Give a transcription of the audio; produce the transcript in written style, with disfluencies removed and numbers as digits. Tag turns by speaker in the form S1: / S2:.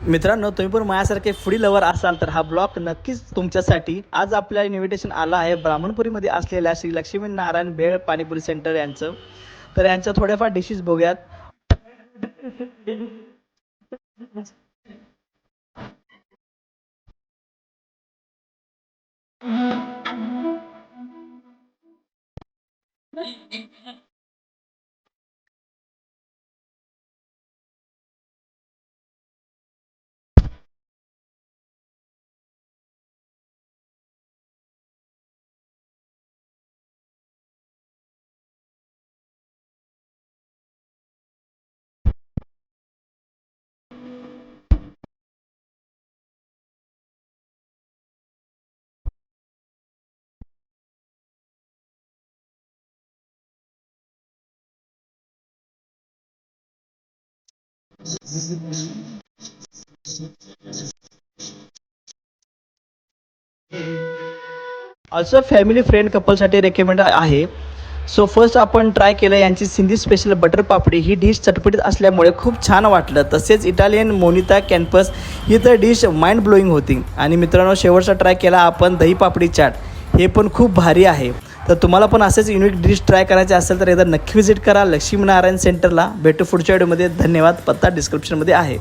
S1: मित्रांनो, तुम्ही पण माझ्यासारखे फूडी लवर असाल तर हा ब्लॉग नक्कीच तुमच्यासाठी. आज आपल्या इन्व्हिटेशन आलं आहे ब्राह्मणपुरीमध्ये असलेल्या श्री लक्ष्मीनारायण भेळ पाणीपुरी सेंटर यांचं. तर यांच्या थोड्याफार डिशेस बघूयात. ऑल्सो फॅमिली फ्रेंड कपलसाठी रेकमेंड आहे. सो फर्स्ट आपण ट्राय केलं यांची सिंधी स्पेशल बटर पापडी. ही डिश चटपटीत असल्यामुळे खूप छान वाटलं. तसेच इटालियन मोनिता कॅम्पस ही तर डिश माइंड ब्लोईंग होती. आणि मित्रांनो, शेवटचा ट्राय केला आपण दही पापडी चाट. हे पण खूप भारी आहे. तर तुम्हाला पण असेच युनिक डिश ट्राय करायचे असेल तर एकदा नक्की व्हिजिट करा लक्ष्मीनारायण सेंटरला. भेटू पुढच्या व्हिडिओमध्ये. धन्यवाद. पत्ता डिस्क्रिप्शनमध्ये आहे.